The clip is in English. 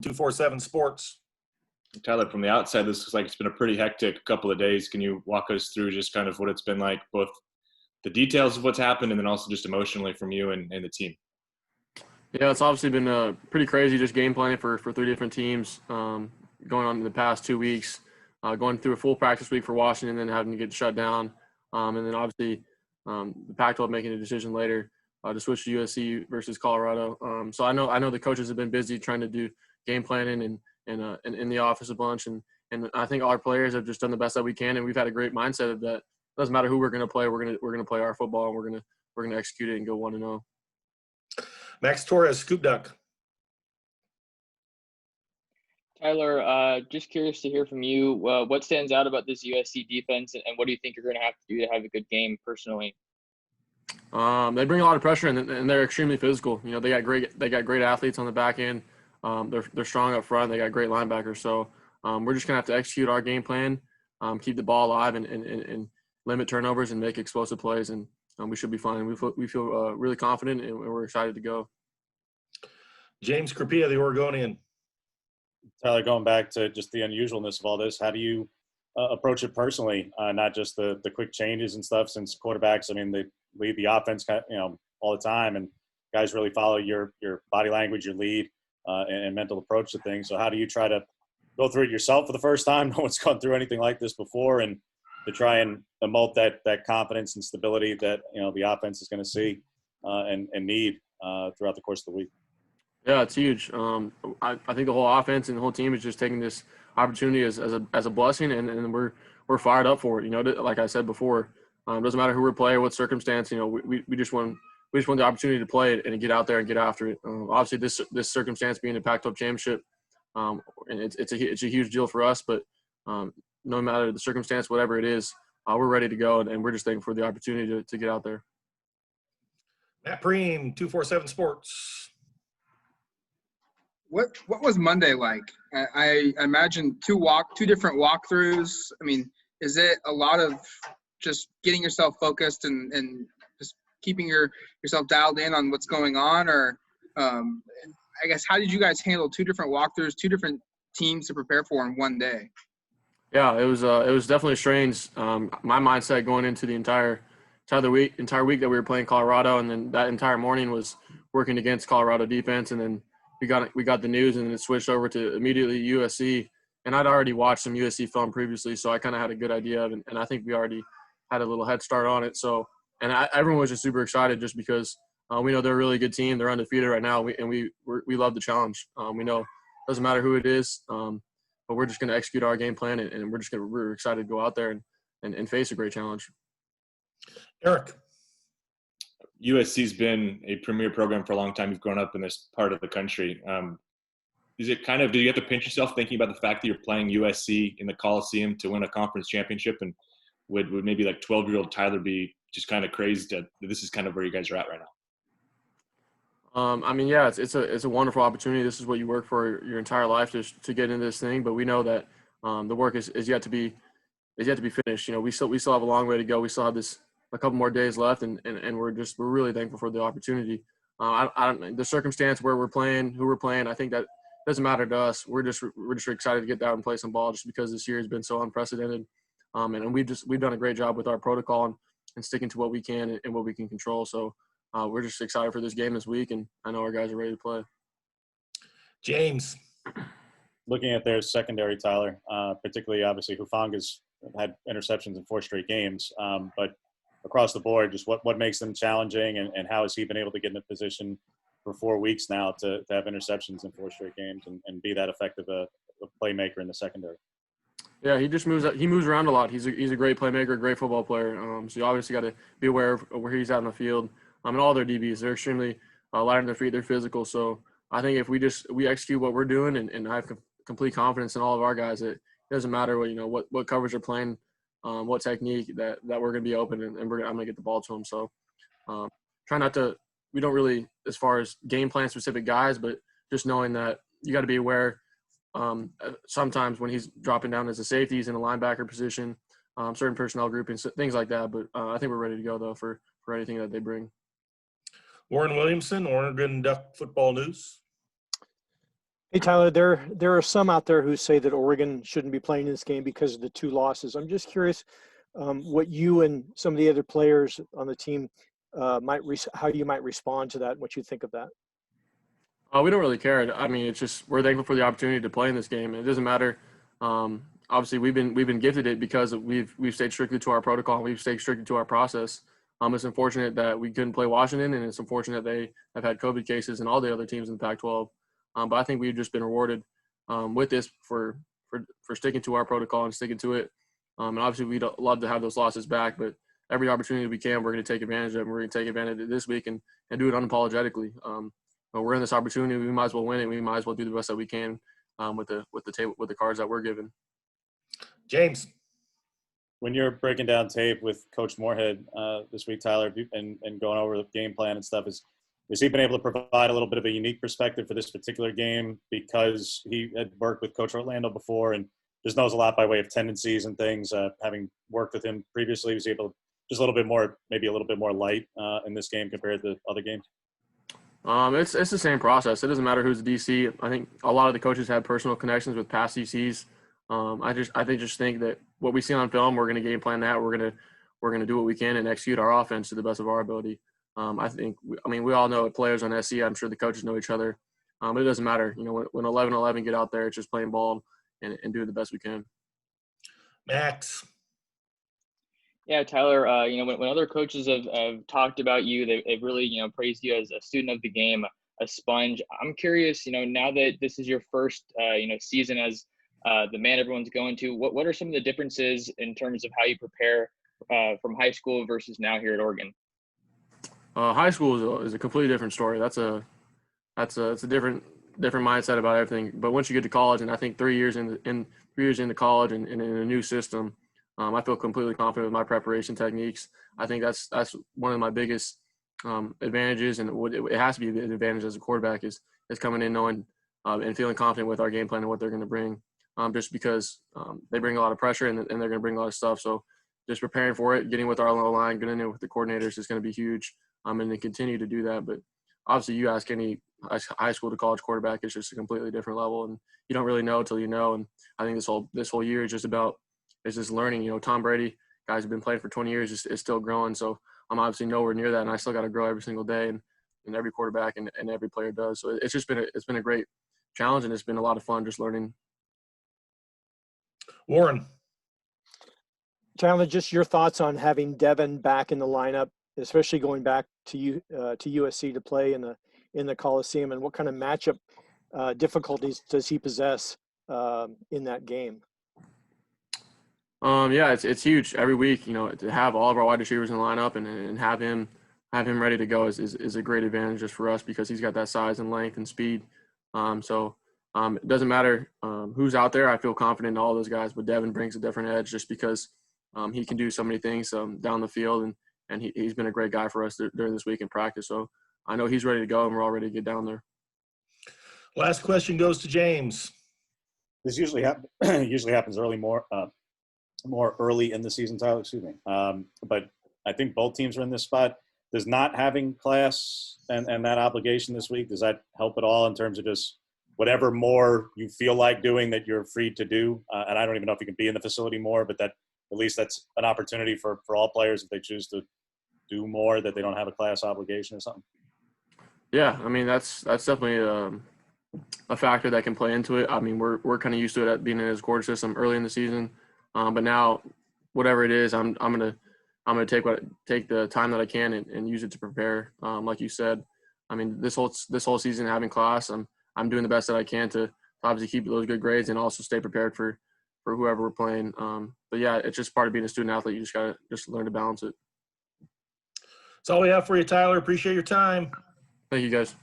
247 Sports. Tyler, from the outside, this looks like it's been a pretty hectic couple of days. Can you walk us through just kind of what it's been like, both the details of what's happened and then also just emotionally from you and the team? Yeah, it's obviously been pretty crazy just game planning for 3 different teams going on in the past 2 weeks, going through a full practice week for Washington and then having to get shut down. And then obviously the Pac-12 making a decision later to switch to USC versus Colorado. So I know the coaches have been busy trying to do game planning and in the office a bunch. And I think all our players have just done the best that we can. And we've had a great mindset of that. It doesn't matter who we're going to play. We're going to play our football and we're going to execute it and go 1-0. Max Torres, Scoop Duck. Tyler, just curious to hear from you. What stands out about this USC defense, and what do you think you're going to have to do to have a good game personally? They bring a lot of pressure, and they're extremely physical. You know, they got great athletes on the back end. They're strong up front. They got great linebackers. So we're just gonna have to execute our game plan, keep the ball alive, and limit turnovers and make explosive plays, and we should be fine. We feel really confident, and we're excited to go. James Crapia, the Oregonian. Tyler, going back to just the unusualness of all this, how do you approach it personally? Not just the quick changes and stuff, since quarterbacks, I mean, they lead the offense, all the time, and guys really follow your body language, your lead, and mental approach to things. So how do you try to go through it yourself for the first time? No one's gone through anything like this before, and to try and emote that confidence and stability that the offense is going to see and need throughout the course of the week. Yeah, it's huge. I think the whole offense and the whole team is just taking this opportunity as a blessing, and we're fired up for it. You know, like I said before, doesn't matter who we're playing, what circumstance. You know, we just want the opportunity to play it and get out there and get after it. Obviously, this circumstance being the Pac-12 Championship, and it's a huge deal for us. But no matter the circumstance, whatever it is, we're ready to go, and we're just thankful for the opportunity to get out there. Matt Preem, 247 Sports. What was Monday like? I imagine two different walkthroughs. I mean, is it a lot of just getting yourself focused and just keeping yourself dialed in on what's going on, or I guess how did you guys handle 2 different walkthroughs, 2 different teams to prepare for in one day? Yeah, it was definitely strange. My mindset going into the entire week that we were playing Colorado, and then that entire morning was working against Colorado defense, and then we got the news, and then it switched over to immediately USC. And I'd already watched some USC film previously, so I kind of had a good idea of it, and I think we already had a little head start on it. So, and everyone was just super excited just because we know they're a really good team. They're undefeated right now, and we love the challenge. We know it doesn't matter who it is, but we're just going to execute our game plan, and we're excited to go out there and face a great challenge. Eric. USC's been a premier program for a long time. You've grown up in this part of the country. Is it do you have to pinch yourself thinking about the fact that you're playing USC in the Coliseum to win a conference championship? And would maybe like 12-year-old Tyler be just kind of crazed that this is kind of where you guys are at right now? I mean, yeah, it's a wonderful opportunity. This is what you work for your entire life to get into this thing. But we know that the work is yet to be finished. You know, we still have a long way to go. We still have a couple more days left, and we're really thankful for the opportunity. The circumstance where we're playing, who we're playing, I think that doesn't matter to us. We're just excited to get out and play some ball, just because this year has been so unprecedented. And we've done a great job with our protocol and sticking to what we can and what we can control. So we're just excited for this game this week, and I know our guys are ready to play. James. Looking at their secondary, Tyler, particularly obviously Fong has had interceptions in 4 straight games, but across the board, just what makes them challenging, and how has he been able to get in a position for 4 weeks now to have interceptions in 4 straight games and be that effective a playmaker in the secondary? Yeah, he just moves around a lot. He's a great playmaker, a great football player. So you obviously got to be aware of where he's at in the field. And all their DBs, they're extremely light on their feet. They're physical. So I think if we execute what we're doing, and I have complete confidence in all of our guys, it doesn't matter what coverage they're playing, what technique, that we're going to be open, and I'm going to get the ball to them. So try not to – we don't really, as far as game plan specific guys, but just knowing that you got to be aware sometimes when he's dropping down as a safety, he's in a linebacker position, certain personnel groupings, things like that. But I think we're ready to go, though, for anything that they bring. Warren Williamson, Oregon Duck Football News. Hey, Tyler, there are some out there who say that Oregon shouldn't be playing this game because of the 2 losses. I'm just curious what you and some of the other players on the team how you might respond to that and what you think of that. We don't really care. I mean, it's just we're thankful for the opportunity to play in this game. It doesn't matter. Obviously, we've been gifted it because we've stayed strictly to our protocol. We've stayed strictly to our process. It's unfortunate that we couldn't play Washington, and it's unfortunate they have had COVID cases and all the other teams in the Pac-12. But I think we've just been rewarded with this for sticking to our protocol and sticking to it. And obviously, we'd love to have those losses back, but every opportunity we can, we're going to take advantage of it. We're going to take advantage of it this week and do it unapologetically. But we're in this opportunity. We might as well win it. We might as well do the best that we can with the cards that we're given. James. When you're breaking down tape with Coach Morehead this week, Tyler, and going over the game plan and stuff, has he been able to provide a little bit of a unique perspective for this particular game because he had worked with Coach Orlando before and just knows a lot by way of tendencies and things? Having worked with him previously, was he able to just maybe a little bit more light in this game compared to other games? It's the same process. It doesn't matter who's the DC. I think a lot of the coaches have personal connections with past DCs. I just think that what we see on film, we're going to game plan that. We're going to do what we can and execute our offense to the best of our ability. We all know players on SC. I'm sure the coaches know each other. But it doesn't matter. You know, when 11-11 get out there, it's just playing ball and do the best we can. Max. Yeah, Tyler, when other coaches have talked about you, they've really, praised you as a student of the game, a sponge. I'm curious, now that this is your first, season as the man everyone's going to, what are some of the differences in terms of how you prepare from high school versus now here at Oregon? High school is a completely different story. It's a different mindset about everything. But once you get to college, and I think 3 years into college and in a new system, I feel completely confident with my preparation techniques. I think that's one of my biggest advantages, and it has to be an advantage as a quarterback is coming in knowing and feeling confident with our game plan and what they're going to bring. Just because they bring a lot of pressure and they're going to bring a lot of stuff. So just preparing for it, getting with our low line, getting in with the coordinators is going to be huge. And they continue to do that. But obviously, you ask any high school to college quarterback, it's just a completely different level, and you don't really know until you know. And I think this whole year is just learning. You know, Tom Brady, guys who've been playing for 20 years, is still growing. So I'm obviously nowhere near that, and I still got to grow every single day, and every quarterback and every player does. So it's been a great challenge, and it's been a lot of fun just learning. Warren. Tyler, just your thoughts on having Devin back in the lineup, especially going back to USC to play in the Coliseum, and what kind of matchup difficulties does he possess in that game? Yeah, it's huge every week. You know, to have all of our wide receivers in the lineup and have him ready to go is a great advantage just for us because he's got that size and length and speed. It doesn't matter who's out there. I feel confident in all those guys, but Devin brings a different edge just because he can do so many things down the field, and he's been a great guy for us during this week in practice. So I know he's ready to go, and we're all ready to get down there. Last question goes to James. This usually happens more early in the season, Tyler. Excuse me. But I think both teams are in this spot. Does not having class and that obligation this week, does that help at all in terms of just whatever more you feel like doing that you're free to do? And I don't even know if you can be in the facility more, but that at least that's an opportunity for all players if they choose to do more, that they don't have a class obligation or something. Yeah, I mean that's definitely a factor that can play into it. I mean we're kind of used to it at being in his quarter system early in the season, but now whatever it is, I'm gonna take the time that I can and use it to prepare. Like you said, I mean this whole season having class, I'm doing the best that I can to obviously keep those good grades and also stay prepared for whoever we're playing. But yeah, it's just part of being a student athlete. You just gotta learn to balance it. That's all we have for you, Tyler. Appreciate your time. Thank you, guys.